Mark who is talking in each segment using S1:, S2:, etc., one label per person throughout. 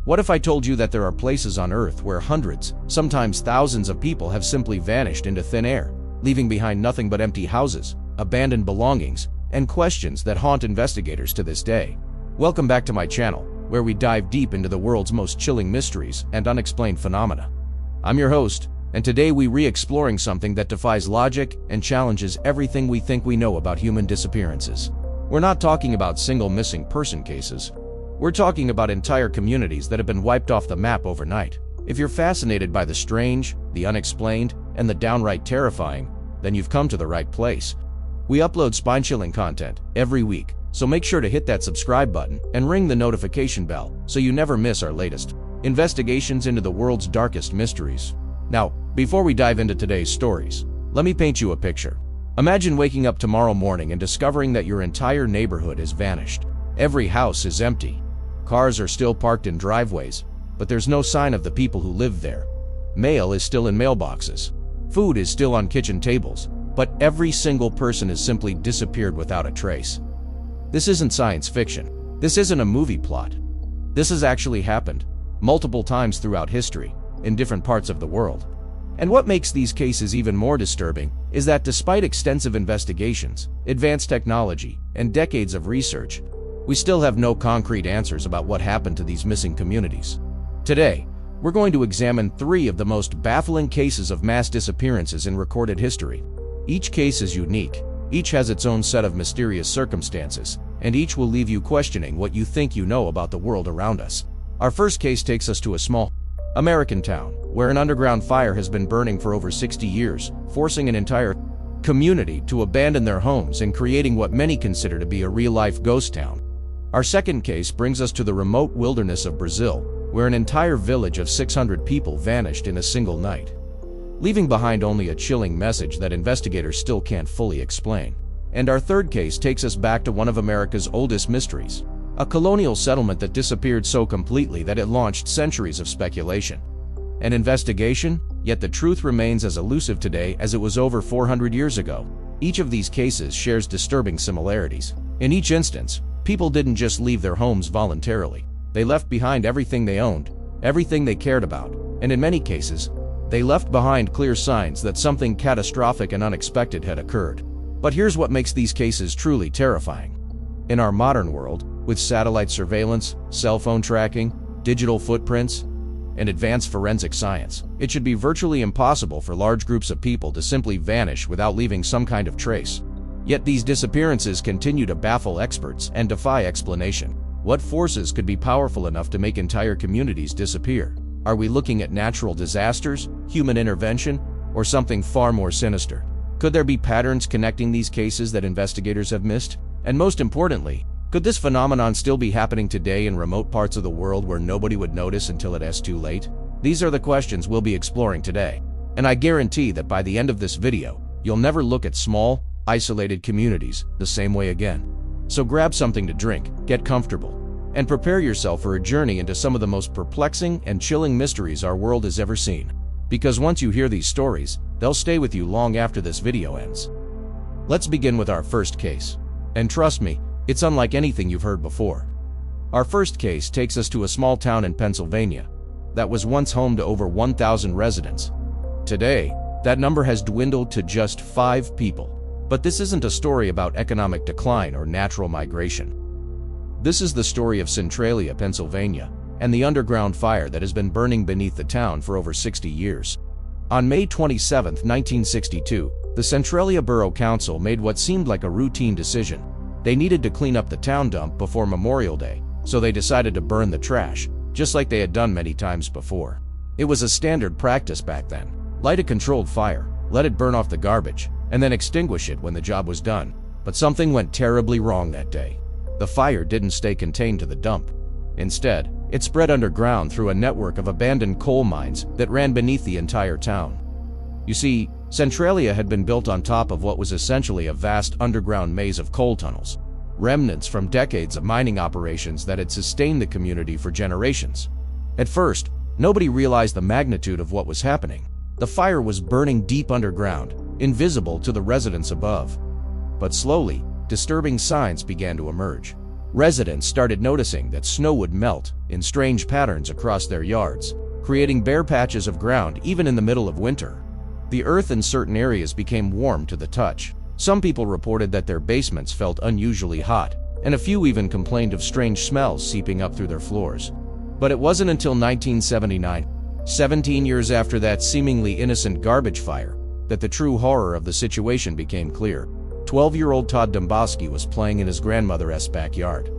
S1: What if I told you that there are places on Earth where hundreds, sometimes thousands of people have simply vanished into thin air, leaving behind nothing but empty houses, abandoned belongings, and questions that haunt investigators to this day? Welcome back to my channel, where we dive deep into the world's most chilling mysteries and unexplained phenomena. I'm your host, and today we re-exploring something that defies logic and challenges everything we think we know about human disappearances. We're not talking about single missing person cases. We're talking about entire communities that have been wiped off the map overnight. If you're fascinated by the strange, the unexplained, and the downright terrifying, then you've come to the right place. We upload spine-chilling content every week, so make sure to hit that subscribe button and ring the notification bell so you never miss our latest investigations into the world's darkest mysteries. Now, before we dive into today's stories, let me paint you a picture. Imagine waking up tomorrow morning and discovering that your entire neighborhood has vanished. Every house is empty. Cars are still parked in driveways, but there's no sign of the people who live there. Mail is still in mailboxes. Food is still on kitchen tables, but every single person has simply disappeared without a trace. This isn't science fiction. This isn't a movie plot. This has actually happened multiple times throughout history, in different parts of the world. And what makes these cases even more disturbing is that despite extensive investigations, advanced technology, and decades of research, we still have no concrete answers about what happened to these missing communities. Today, we're going to examine 3 of the most baffling cases of mass disappearances in recorded history. Each case is unique, each has its own set of mysterious circumstances, and each will leave you questioning what you think you know about the world around us. Our first case takes us to a small American town, where an underground fire has been burning for over 60 years, forcing an entire community to abandon their homes and creating what many consider to be a real-life ghost town. Our second case brings us to the remote wilderness of Brazil, where an entire village of 600 people vanished in a single night, leaving behind only a chilling message that investigators still can't fully explain. And our third case takes us back to one of America's oldest mysteries, a colonial settlement that disappeared so completely that it launched centuries of speculation. An investigation, yet the truth remains as elusive today as it was over 400 years ago. Each of these cases shares disturbing similarities. In each instance, people didn't just leave their homes voluntarily. They left behind everything they owned, everything they cared about, and in many cases, they left behind clear signs that something catastrophic and unexpected had occurred. But here's what makes these cases truly terrifying. In our modern world, with satellite surveillance, cell phone tracking, digital footprints, and advanced forensic science, it should be virtually impossible for large groups of people to simply vanish without leaving some kind of trace. Yet these disappearances continue to baffle experts and defy explanation. What forces could be powerful enough to make entire communities disappear? Are we looking at natural disasters, human intervention, or something far more sinister? Could there be patterns connecting these cases that investigators have missed? And most importantly, could this phenomenon still be happening today in remote parts of the world where nobody would notice until it is too late? These are the questions we'll be exploring today. And I guarantee that by the end of this video, you'll never look at small, isolated communities the same way again. So grab something to drink, get comfortable, and prepare yourself for a journey into some of the most perplexing and chilling mysteries our world has ever seen. Because once you hear these stories, they'll stay with you long after this video ends. Let's begin with our first case. And trust me, it's unlike anything you've heard before. Our first case takes us to a small town in Pennsylvania that was once home to over 1,000 residents. Today, that number has dwindled to just 5 people. But this isn't a story about economic decline or natural migration. This is the story of Centralia, Pennsylvania, and the underground fire that has been burning beneath the town for over 60 years. On May 27, 1962, the Centralia Borough Council made what seemed like a routine decision. They needed to clean up the town dump before Memorial Day, so they decided to burn the trash, just like they had done many times before. It was a standard practice back then. Light a controlled fire, let it burn off the garbage, and then extinguish it when the job was done. But something went terribly wrong that day. The fire didn't stay contained to the dump. Instead, it spread underground through a network of abandoned coal mines that ran beneath the entire town. You see, Centralia had been built on top of what was essentially a vast underground maze of coal tunnels, remnants from decades of mining operations that had sustained the community for generations. At first, nobody realized the magnitude of what was happening. The fire was burning deep underground, invisible to the residents above. But slowly, disturbing signs began to emerge. Residents started noticing that snow would melt, in strange patterns across their yards, creating bare patches of ground even in the middle of winter. The earth in certain areas became warm to the touch. Some people reported that their basements felt unusually hot, and a few even complained of strange smells seeping up through their floors. But it wasn't until 1979, 17 years after that seemingly innocent garbage fire, that the true horror of the situation became clear. 12-year-old Todd Domboski was playing in his grandmother's backyard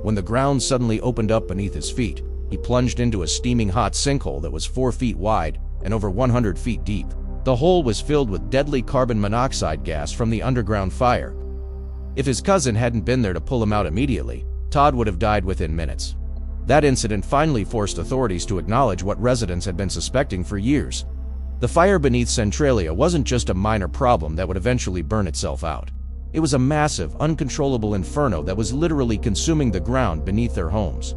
S1: when the ground suddenly opened up beneath his feet. He plunged into a steaming hot sinkhole that was 4 feet wide and over 100 feet deep. The hole was filled with deadly carbon monoxide gas from the underground fire. If his cousin hadn't been there to pull him out immediately, Todd would have died within minutes. That incident finally forced authorities to acknowledge what residents had been suspecting for years. The fire beneath Centralia wasn't just a minor problem that would eventually burn itself out. It was a massive, uncontrollable inferno that was literally consuming the ground beneath their homes.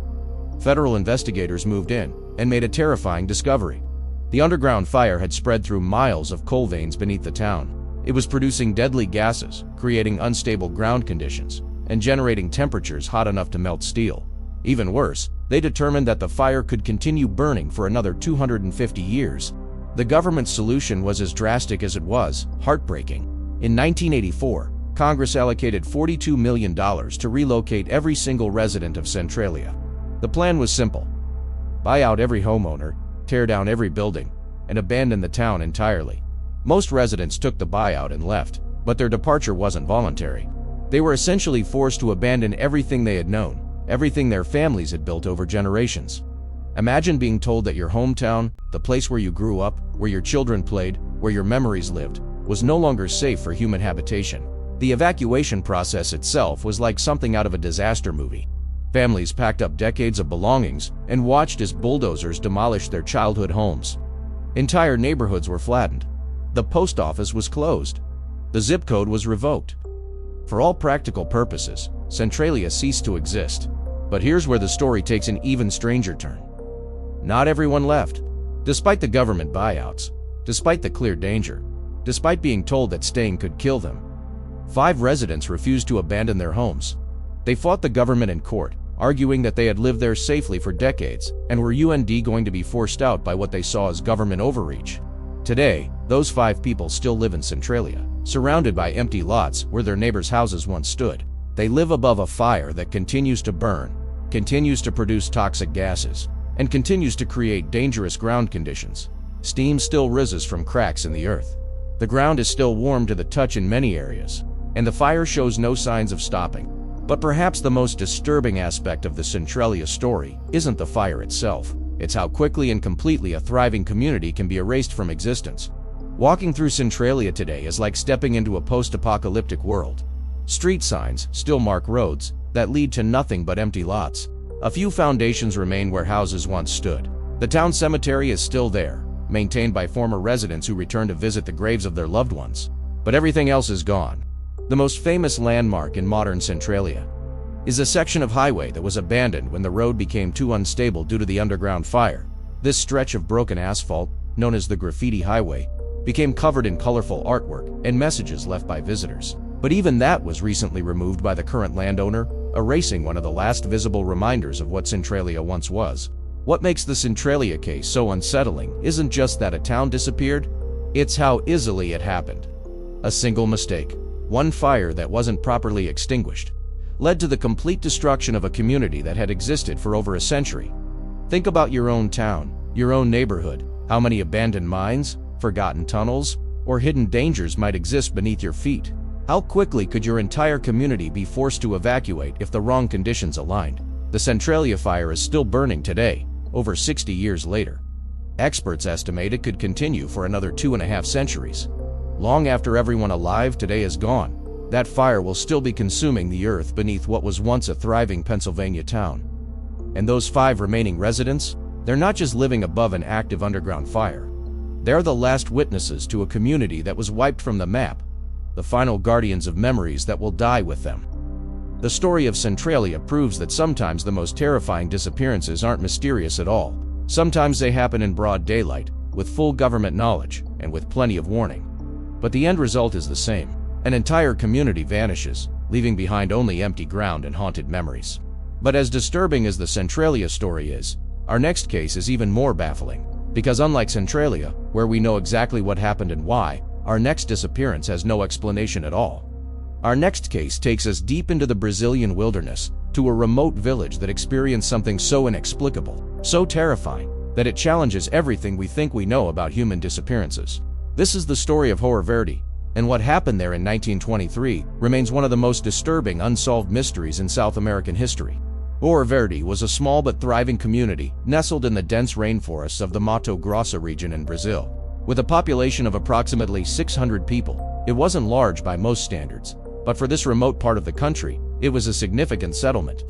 S1: Federal investigators moved in and made a terrifying discovery. The underground fire had spread through miles of coal veins beneath the town. It was producing deadly gases, creating unstable ground conditions, and generating temperatures hot enough to melt steel. Even worse, they determined that the fire could continue burning for another 250 years. The government's solution was as drastic as it was heartbreaking. In 1984, Congress allocated $42 million to relocate every single resident of Centralia. The plan was simple: buy out every homeowner, tear down every building, and abandon the town entirely. Most residents took the buyout and left, but their departure wasn't voluntary. They were essentially forced to abandon everything they had known, everything their families had built over generations. Imagine being told that your hometown, the place where you grew up, where your children played, where your memories lived, was no longer safe for human habitation. The evacuation process itself was like something out of a disaster movie. Families packed up decades of belongings and watched as bulldozers demolished their childhood homes. Entire neighborhoods were flattened. The post office was closed. The zip code was revoked. For all practical purposes, Centralia ceased to exist. But here's where the story takes an even stranger turn. Not everyone left. Despite the government buyouts, despite the clear danger, despite being told that staying could kill them, 5 residents refused to abandon their homes. They fought the government in court, arguing that they had lived there safely for decades and were going to be forced out by what they saw as government overreach. Today, those 5 people still live in Centralia, surrounded by empty lots where their neighbors' houses once stood. They live above a fire that continues to burn, continues to produce toxic gases, and continues to create dangerous ground conditions. Steam still rises from cracks in the earth. The ground is still warm to the touch in many areas, and the fire shows no signs of stopping. But perhaps the most disturbing aspect of the Centralia story isn't the fire itself. It's how quickly and completely a thriving community can be erased from existence. Walking through Centralia today is like stepping into a post-apocalyptic world. Street signs still mark roads that lead to nothing but empty lots. A few foundations remain where houses once stood. The town cemetery is still there, maintained by former residents who return to visit the graves of their loved ones. But everything else is gone. The most famous landmark in modern Centralia is a section of highway that was abandoned when the road became too unstable due to the underground fire. This stretch of broken asphalt, known as the Graffiti Highway, became covered in colorful artwork and messages left by visitors. But even that was recently removed by the current landowner, erasing one of the last visible reminders of what Centralia once was. What makes the Centralia case so unsettling isn't just that a town disappeared, it's how easily it happened. A single mistake, one fire that wasn't properly extinguished, led to the complete destruction of a community that had existed for over a century. Think about your own town, your own neighborhood. How many abandoned mines, forgotten tunnels, or hidden dangers might exist beneath your feet? How quickly could your entire community be forced to evacuate if the wrong conditions aligned? The Centralia fire is still burning today, over 60 years later. Experts estimate it could continue for another 2.5 centuries. Long after everyone alive today is gone, that fire will still be consuming the earth beneath what was once a thriving Pennsylvania town. And those 5 remaining residents, they're not just living above an active underground fire. They're the last witnesses to a community that was wiped from the map, the final guardians of memories that will die with them. The story of Centralia proves that sometimes the most terrifying disappearances aren't mysterious at all. Sometimes they happen in broad daylight, with full government knowledge, and with plenty of warning. But the end result is the same. An entire community vanishes, leaving behind only empty ground and haunted memories. But as disturbing as the Centralia story is, our next case is even more baffling. Because unlike Centralia, where we know exactly what happened and why, our next disappearance has no explanation at all. Our next case takes us deep into the Brazilian wilderness, to a remote village that experienced something so inexplicable, so terrifying, that it challenges everything we think we know about human disappearances. This is the story of Hoer Verde, and what happened there in 1923 remains one of the most disturbing unsolved mysteries in South American history. Hoer Verde was a small but thriving community nestled in the dense rainforests of the Mato Grosso region in Brazil. With a population of approximately 600 people, it wasn't large by most standards, but for this remote part of the country, it was a significant settlement.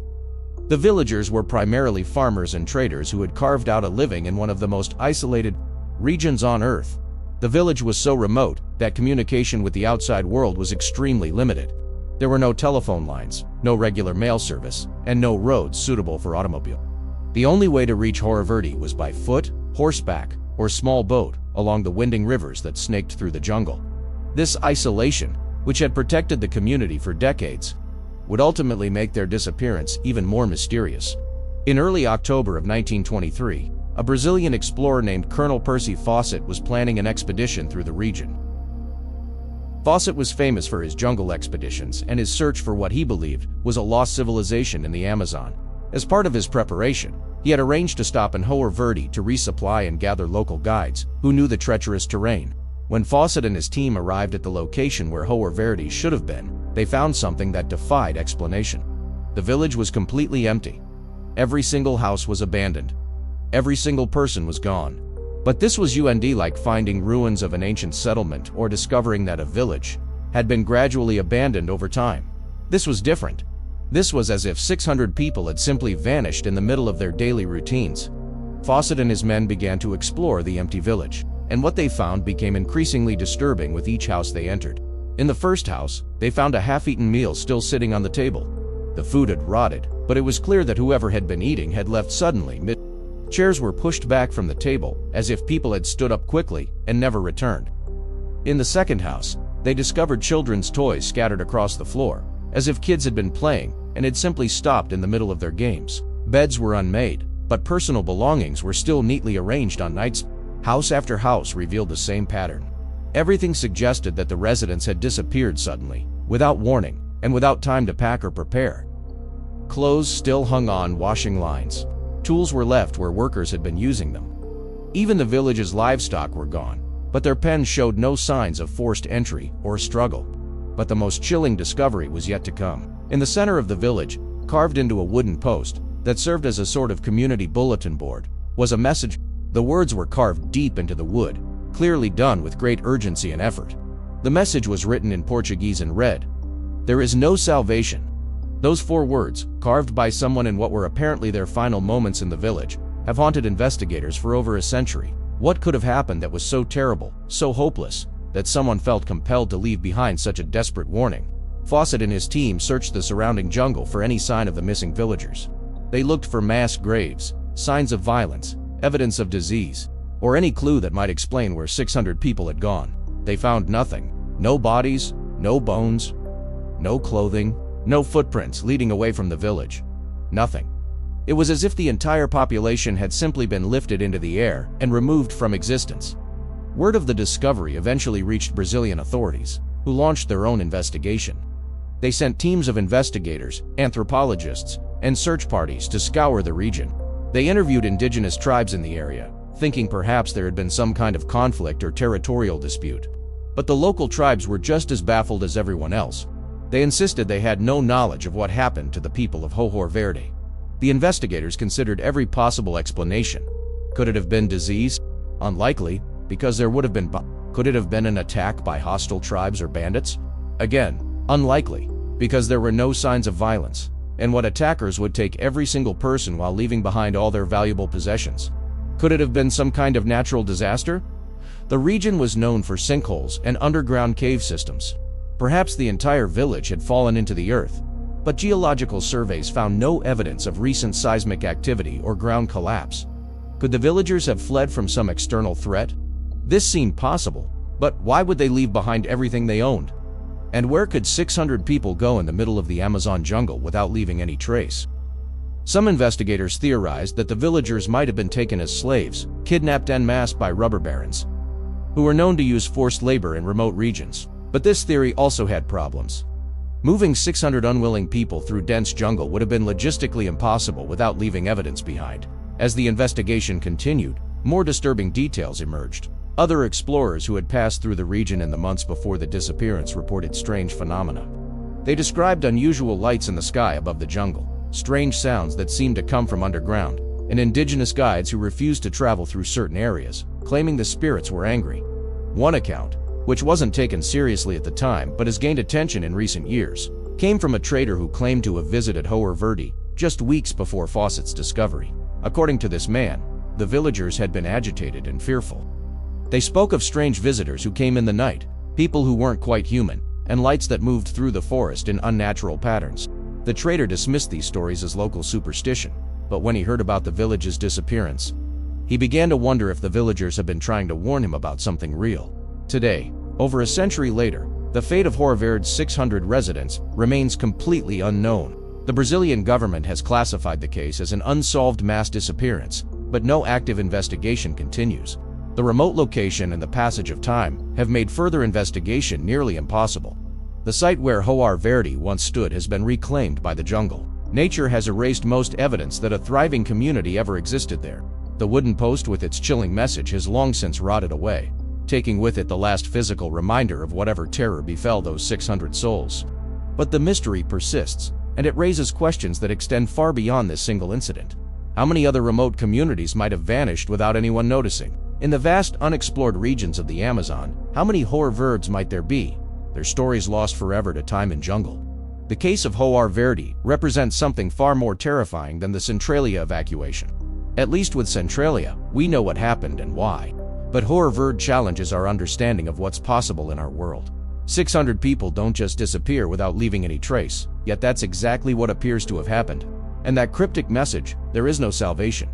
S1: The villagers were primarily farmers and traders who had carved out a living in one of the most isolated regions on Earth. The village was so remote that communication with the outside world was extremely limited. There were no telephone lines, no regular mail service, and no roads suitable for automobile. The only way to reach Hoer Verde was by foot, horseback, or small boat along the winding rivers that snaked through the jungle. This isolation, which had protected the community for decades, would ultimately make their disappearance even more mysterious. In early October of 1923, a Brazilian explorer named Colonel Percy Fawcett was planning an expedition through the region. Fawcett was famous for his jungle expeditions and his search for what he believed was a lost civilization in the Amazon. As part of his preparation, he had arranged to stop in Hoer Verde to resupply and gather local guides who knew the treacherous terrain. When Fawcett and his team arrived at the location where Hoer Verde should have been, they found something that defied explanation. The village was completely empty. Every single house was abandoned. Every single person was gone. But this was like finding ruins of an ancient settlement or discovering that a village had been gradually abandoned over time. This was different. This was as if 600 people had simply vanished in the middle of their daily routines. Fawcett and his men began to explore the empty village, and what they found became increasingly disturbing with each house they entered. In the first house, they found a half-eaten meal still sitting on the table. The food had rotted, but it was clear that whoever had been eating had left suddenly mid. Chairs were pushed back from the table, as if people had stood up quickly and never returned. In the second house, they discovered children's toys scattered across the floor, as if kids had been playing and had simply stopped in the middle of their games. Beds were unmade, but personal belongings were still neatly arranged on nightstands. House after house revealed the same pattern. Everything suggested that the residents had disappeared suddenly, without warning, and without time to pack or prepare. Clothes still hung on washing lines. Tools were left where workers had been using them. Even the village's livestock were gone, but their pens showed no signs of forced entry or struggle. But the most chilling discovery was yet to come. In the center of the village, carved into a wooden post that served as a sort of community bulletin board, was a message. The words were carved deep into the wood, clearly done with great urgency and effort. The message was written in Portuguese and read, "There is no salvation." Those 4 words, carved by someone in what were apparently their final moments in the village, have haunted investigators for over a century. What could have happened that was so terrible, so hopeless, that someone felt compelled to leave behind such a desperate warning? Fawcett and his team searched the surrounding jungle for any sign of the missing villagers. They looked for mass graves, signs of violence, evidence of disease, or any clue that might explain where 600 people had gone. They found nothing. No bodies, no bones, no clothing, no footprints leading away from the village. Nothing. It was as if the entire population had simply been lifted into the air and removed from existence. Word of the discovery eventually reached Brazilian authorities, who launched their own investigation. They sent teams of investigators, anthropologists, and search parties to scour the region. They interviewed indigenous tribes in the area, thinking perhaps there had been some kind of conflict or territorial dispute. But the local tribes were just as baffled as everyone else. They insisted they had no knowledge of what happened to the people of Hoer Verde. The investigators considered every possible explanation. Could it have been disease? Unlikely, because there would have been. Could it have been an attack by hostile tribes or bandits? Again, unlikely, because there were no signs of violence, and what attackers would take every single person while leaving behind all their valuable possessions. Could it have been some kind of natural disaster? The region was known for sinkholes and underground cave systems. Perhaps the entire village had fallen into the earth, but geological surveys found no evidence of recent seismic activity or ground collapse. Could the villagers have fled from some external threat? This seemed possible, but why would they leave behind everything they owned? And where could 600 people go in the middle of the Amazon jungle without leaving any trace? Some investigators theorized that the villagers might have been taken as slaves, kidnapped en masse by rubber barons, who were known to use forced labor in remote regions. But this theory also had problems. Moving 600 unwilling people through dense jungle would have been logistically impossible without leaving evidence behind. As the investigation continued, more disturbing details emerged. Other explorers who had passed through the region in the months before the disappearance reported strange phenomena. They described unusual lights in the sky above the jungle, strange sounds that seemed to come from underground, and indigenous guides who refused to travel through certain areas, claiming the spirits were angry. One account, which wasn't taken seriously at the time but has gained attention in recent years, came from a trader who claimed to have visited Hoer Verde just weeks before Fawcett's discovery. According to this man, the villagers had been agitated and fearful. They spoke of strange visitors who came in the night, people who weren't quite human, and lights that moved through the forest in unnatural patterns. The trader dismissed these stories as local superstition, but when he heard about the village's disappearance, he began to wonder if the villagers had been trying to warn him about something real. Today, over a century later, the fate of Hoer Verde's 600 residents remains completely unknown. The Brazilian government has classified the case as an unsolved mass disappearance, but no active investigation continues. The remote location and the passage of time have made further investigation nearly impossible. The site where Hoer Verde once stood has been reclaimed by the jungle. Nature has erased most evidence that a thriving community ever existed there. The wooden post with its chilling message has long since rotted away, taking with it the last physical reminder of whatever terror befell those 600 souls. But the mystery persists, and it raises questions that extend far beyond this single incident. How many other remote communities might have vanished without anyone noticing? In the vast unexplored regions of the Amazon, how many Hoer Verdes might there be? Their stories lost forever to time and jungle. The case of Hoer Verde represents something far more terrifying than the Centralia evacuation. At least with Centralia, we know what happened and why. But Hoer Verde challenges our understanding of what's possible in our world. 600 people don't just disappear without leaving any trace, yet that's exactly what appears to have happened. And that cryptic message, "There is no salvation,"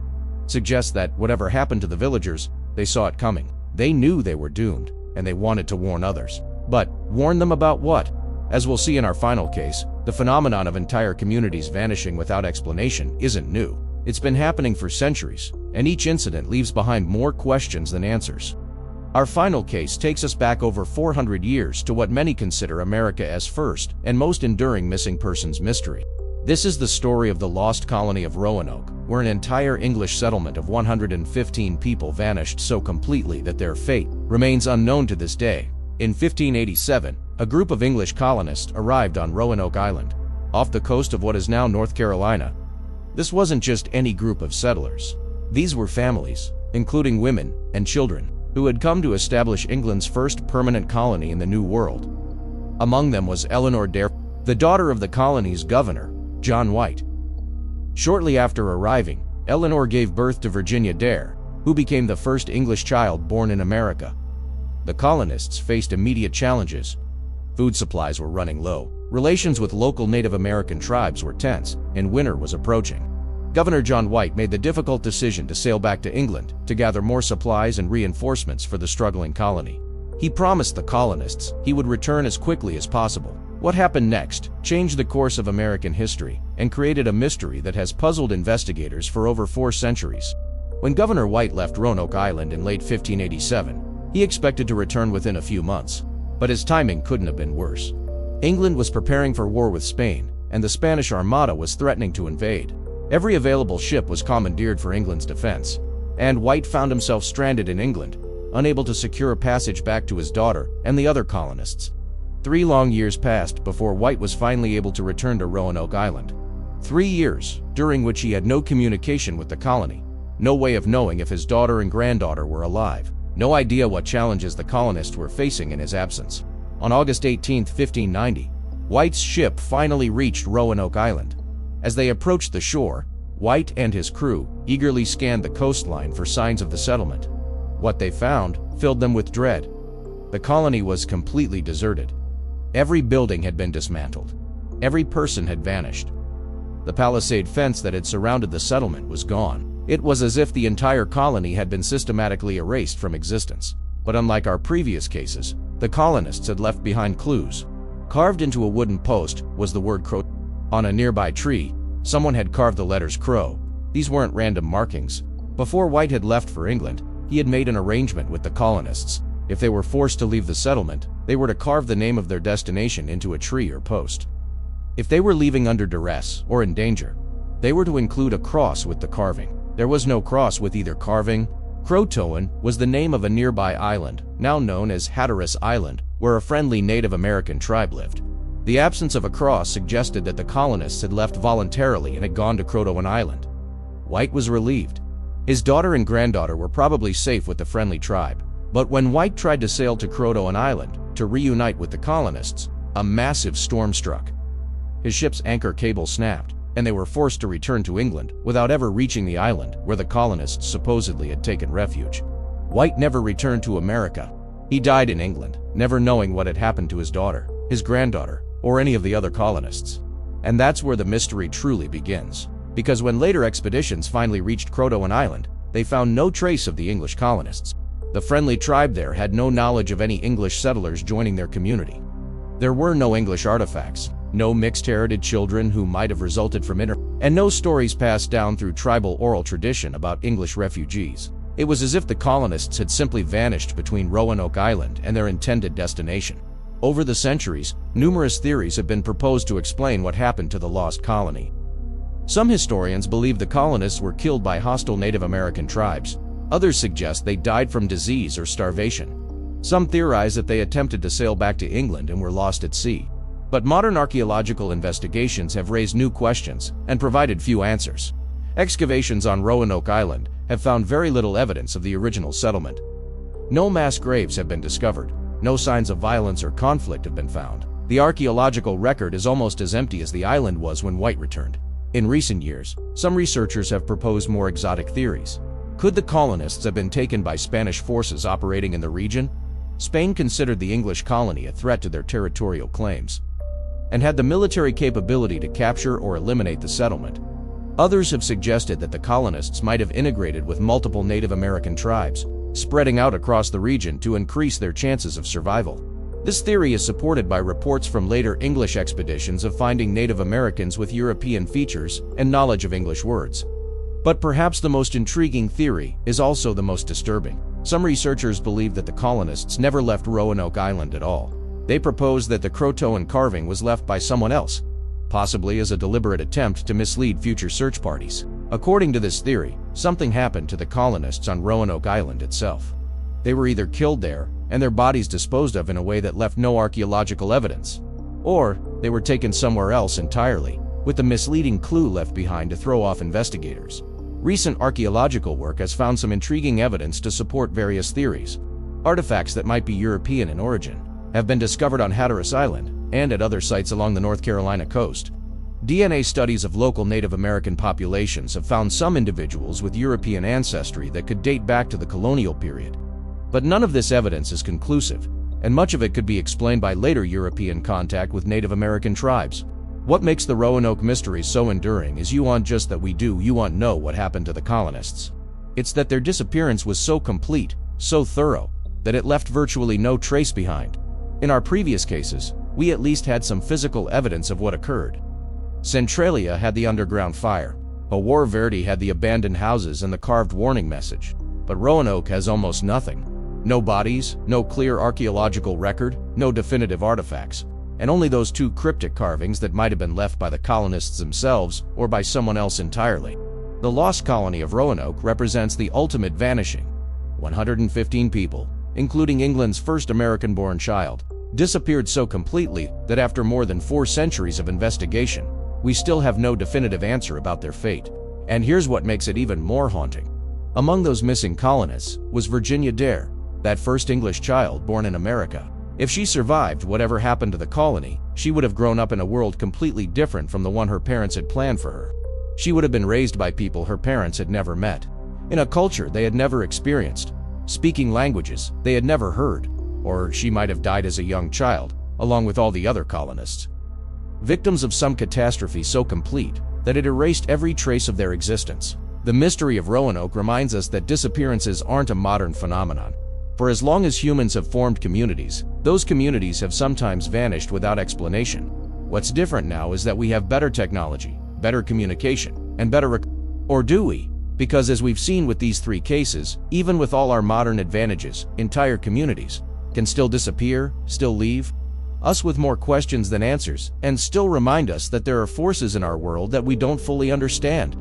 S1: suggests that whatever happened to the villagers, they saw it coming. They knew they were doomed, and they wanted to warn others. But warn them about what? As we'll see in our final case, the phenomenon of entire communities vanishing without explanation isn't new. It's been happening for centuries, and each incident leaves behind more questions than answers. Our final case takes us back over 400 years to what many consider America's first and most enduring missing persons mystery. This is the story of the lost colony of Roanoke, where an entire English settlement of 115 people vanished so completely that their fate remains unknown to this day. In 1587, a group of English colonists arrived on Roanoke Island, off the coast of what is now North Carolina. This wasn't just any group of settlers. These were families, including women and children, who had come to establish England's first permanent colony in the New World. Among them was Eleanor Dare, the daughter of the colony's governor, John White. Shortly after arriving, Eleanor gave birth to Virginia Dare, who became the first English child born in America. The colonists faced immediate challenges. Food supplies were running low, relations with local Native American tribes were tense, and winter was approaching. Governor John White made the difficult decision to sail back to England to gather more supplies and reinforcements for the struggling colony. He promised the colonists he would return as quickly as possible. What happened next changed the course of American history and created a mystery that has puzzled investigators for over 4 centuries. When Governor White left Roanoke Island in late 1587, he expected to return within a few months, but his timing couldn't have been worse. England was preparing for war with Spain, and the Spanish Armada was threatening to invade. Every available ship was commandeered for England's defense, and White found himself stranded in England, unable to secure a passage back to his daughter and the other colonists. 3 long years passed before White was finally able to return to Roanoke Island. 3 years, during which he had no communication with the colony, no way of knowing if his daughter and granddaughter were alive, no idea what challenges the colonists were facing in his absence. On August 18, 1590, White's ship finally reached Roanoke Island. As they approached the shore, White and his crew eagerly scanned the coastline for signs of the settlement. What they found filled them with dread. The colony was completely deserted. Every building had been dismantled. Every person had vanished. The palisade fence that had surrounded the settlement was gone. It was as if the entire colony had been systematically erased from existence. But unlike our previous cases, the colonists had left behind clues. Carved into a wooden post was the word "crow." On a nearby tree, Someone had carved the letters Crow. These weren't random markings. Before White had left for England, he had made an arrangement with the colonists. If they were forced to leave the settlement, they were to carve the name of their destination into a tree or post. If they were leaving under duress or in danger, they were to include a cross with the carving. There was no cross with either carving. Croatoan was the name of a nearby island, now known as Hatteras Island, where a friendly Native American tribe lived. The absence of a cross suggested that the colonists had left voluntarily and had gone to Croatoan Island. White was relieved. His daughter and granddaughter were probably safe with the friendly tribe. But when White tried to sail to Croatoan Island to reunite with the colonists, a massive storm struck. His ship's anchor cable snapped, and they were forced to return to England without ever reaching the island where the colonists supposedly had taken refuge. White never returned to America. He died in England, never knowing what had happened to his daughter, his granddaughter, or any of the other colonists. And that's where the mystery truly begins. Because when later expeditions finally reached Croatoan Island, they found no trace of the English colonists. The friendly tribe there had no knowledge of any English settlers joining their community. There were no English artifacts, no mixed-heritage children who might have resulted from and no stories passed down through tribal oral tradition about English refugees. It was as if the colonists had simply vanished between Roanoke Island and their intended destination. Over the centuries, numerous theories have been proposed to explain what happened to the lost colony. Some historians believe the colonists were killed by hostile Native American tribes. Others suggest they died from disease or starvation. Some theorize that they attempted to sail back to England and were lost at sea. But modern archaeological investigations have raised new questions and provided few answers. Excavations on Roanoke Island have found very little evidence of the original settlement. No mass graves have been discovered. No signs of violence or conflict have been found. The archaeological record is almost as empty as the island was when White returned. In recent years, some researchers have proposed more exotic theories. Could the colonists have been taken by Spanish forces operating in the region? Spain considered the English colony a threat to their territorial claims, and had the military capability to capture or eliminate the settlement. Others have suggested that the colonists might have integrated with multiple Native American tribes, spreading out across the region to increase their chances of survival. This theory is supported by reports from later English expeditions of finding Native Americans with European features and knowledge of English words. But perhaps the most intriguing theory is also the most disturbing. Some researchers believe that the colonists never left Roanoke Island at all. They propose that the Croatoan carving was left by someone else, possibly as a deliberate attempt to mislead future search parties. According to this theory, something happened to the colonists on Roanoke Island itself. They were either killed there and their bodies disposed of in a way that left no archaeological evidence, or they were taken somewhere else entirely, with the misleading clue left behind to throw off investigators. Recent archaeological work has found some intriguing evidence to support various theories. Artifacts that might be European in origin have been discovered on Hatteras Island and at other sites along the North Carolina coast. DNA studies of local Native American populations have found some individuals with European ancestry that could date back to the colonial period. But none of this evidence is conclusive, and much of it could be explained by later European contact with Native American tribes. What makes the Roanoke mystery so enduring is you want to know what happened to the colonists. It's that their disappearance was so complete, so thorough, that it left virtually no trace behind. In our previous cases, we at least had some physical evidence of what occurred. Centralia had the underground fire. Hoer Verde had the abandoned houses and the carved warning message. But Roanoke has almost nothing. No bodies, no clear archaeological record, no definitive artifacts, and only those two cryptic carvings that might have been left by the colonists themselves or by someone else entirely. The lost colony of Roanoke represents the ultimate vanishing. 115 people, including England's first American-born child, disappeared so completely that after more than 4 centuries of investigation, we still have no definitive answer about their fate. And here's what makes it even more haunting. Among those missing colonists was Virginia Dare, that first English child born in America. If she survived whatever happened to the colony, she would have grown up in a world completely different from the one her parents had planned for her. She would have been raised by people her parents had never met, in a culture they had never experienced, speaking languages they had never heard, or she might have died as a young child, along with all the other colonists. Victims of some catastrophe so complete that it erased every trace of their existence. The mystery of Roanoke reminds us that disappearances aren't a modern phenomenon. For as long as humans have formed communities, those communities have sometimes vanished without explanation. What's different now is that we have better technology, better communication, and or do we? Because as we've seen with these three cases, even with all our modern advantages, entire communities can still disappear, still leave us with more questions than answers, and still remind us that there are forces in our world that we don't fully understand.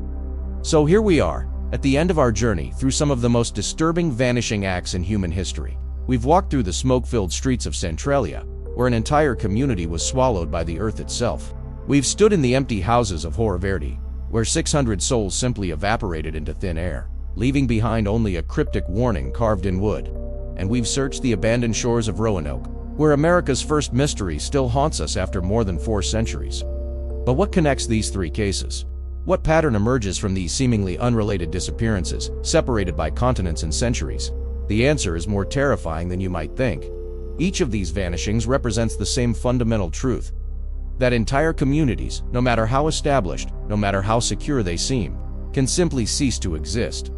S1: So here we are, at the end of our journey through some of the most disturbing vanishing acts in human history. We've walked through the smoke-filled streets of Centralia, where an entire community was swallowed by the earth itself. We've stood in the empty houses of Hoer Verde, where 600 souls simply evaporated into thin air, leaving behind only a cryptic warning carved in wood. And we've searched the abandoned shores of Roanoke, where America's first mystery still haunts us after more than 4 centuries. But what connects these three cases? What pattern emerges from these seemingly unrelated disappearances, separated by continents and centuries? The answer is more terrifying than you might think. Each of these vanishings represents the same fundamental truth: that entire communities, no matter how established, no matter how secure they seem, can simply cease to exist.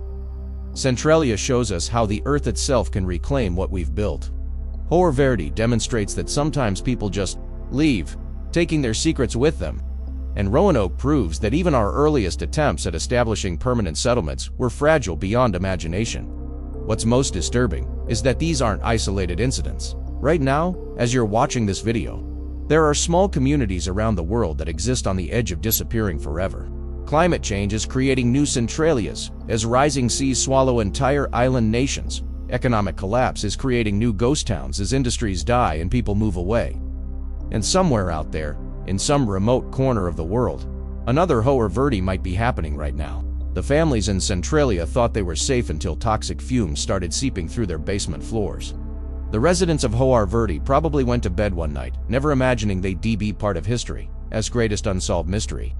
S1: Centralia shows us how the earth itself can reclaim what we've built. Hoer Verde demonstrates that sometimes people just leave, taking their secrets with them. And Roanoke proves that even our earliest attempts at establishing permanent settlements were fragile beyond imagination. What's most disturbing is that these aren't isolated incidents. Right now, as you're watching this video, there are small communities around the world that exist on the edge of disappearing forever. Climate change is creating new Centralias as rising seas swallow entire island nations. Economic collapse is creating new ghost towns as industries die and people move away. And somewhere out there, in some remote corner of the world, another Hoer Verde might be happening right now. The families in Centralia thought they were safe until toxic fumes started seeping through their basement floors. The residents of Hoer Verde probably went to bed one night, never imagining they'd be part of history, as greatest unsolved mystery.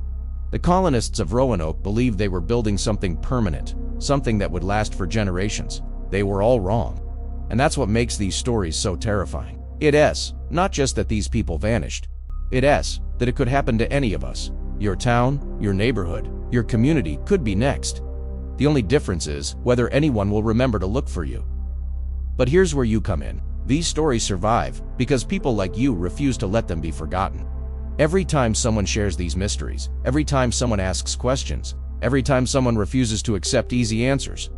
S1: The colonists of Roanoke believed they were building something permanent, something that would last for generations. They were all wrong. And that's what makes these stories so terrifying. It's not just that these people vanished. It's that it could happen to any of us. Your town, your neighborhood, your community could be next. The only difference is whether anyone will remember to look for you. But here's where you come in. These stories survive because people like you refuse to let them be forgotten. Every time someone shares these mysteries, every time someone asks questions, every time someone refuses to accept easy answers,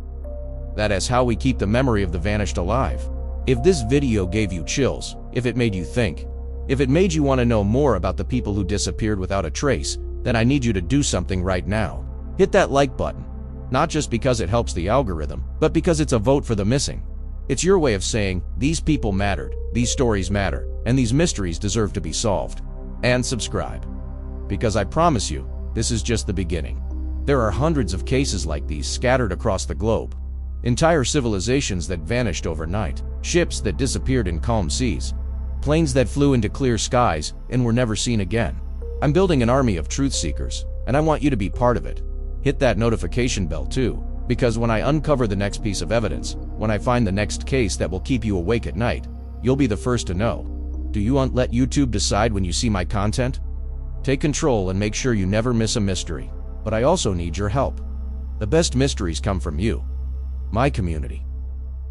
S1: that is how we keep the memory of the vanished alive. If this video gave you chills, if it made you think, if it made you want to know more about the people who disappeared without a trace, then I need you to do something right now. Hit that like button. Not just because it helps the algorithm, but because it's a vote for the missing. It's your way of saying, these people mattered, these stories matter, and these mysteries deserve to be solved. And subscribe. Because I promise you, this is just the beginning. There are hundreds of cases like these scattered across the globe. Entire civilizations that vanished overnight, ships that disappeared in calm seas, planes that flew into clear skies and were never seen again. I'm building an army of truth seekers, and I want you to be part of it. Hit that notification bell too, because when I uncover the next piece of evidence, when I find the next case that will keep you awake at night, you'll be the first to know. Do you want to let YouTube decide when you see my content? Take control and make sure you never miss a mystery. But I also need your help. The best mysteries come from you, my community.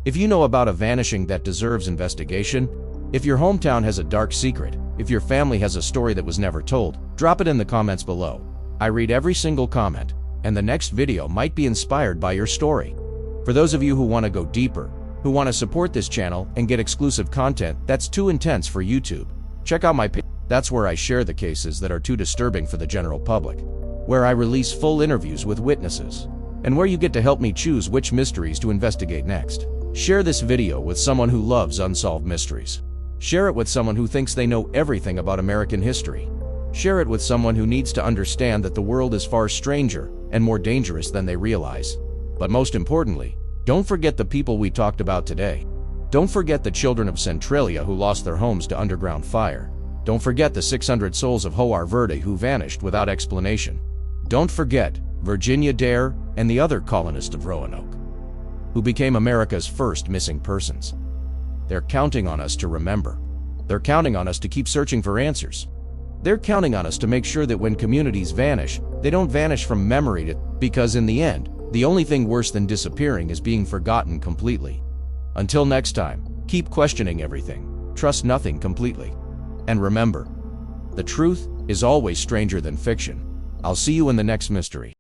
S1: If you know about a vanishing that deserves investigation, if your hometown has a dark secret, if your family has a story that was never told, drop it in the comments below. I read every single comment, and the next video might be inspired by your story. For those of you who want to go deeper, who want to support this channel and get exclusive content that's too intense for YouTube, check out my page. That's where I share the cases that are too disturbing for the general public, where I release full interviews with witnesses, and where you get to help me choose which mysteries to investigate next. Share this video with someone who loves unsolved mysteries. Share it with someone who thinks they know everything about American history. Share it with someone who needs to understand that the world is far stranger and more dangerous than they realize. But most importantly, don't forget the people we talked about today. Don't forget the children of Centralia who lost their homes to underground fire. Don't forget the 600 souls of Hoer Verde who vanished without explanation. Don't forget Virginia Dare and the other colonists of Roanoke, who became America's first missing persons. They're counting on us to remember. They're counting on us to keep searching for answers. They're counting on us to make sure that when communities vanish, they don't vanish from memory because in the end, the only thing worse than disappearing is being forgotten completely. Until next time, keep questioning everything, trust nothing completely. And remember, the truth is always stranger than fiction. I'll see you in the next mystery.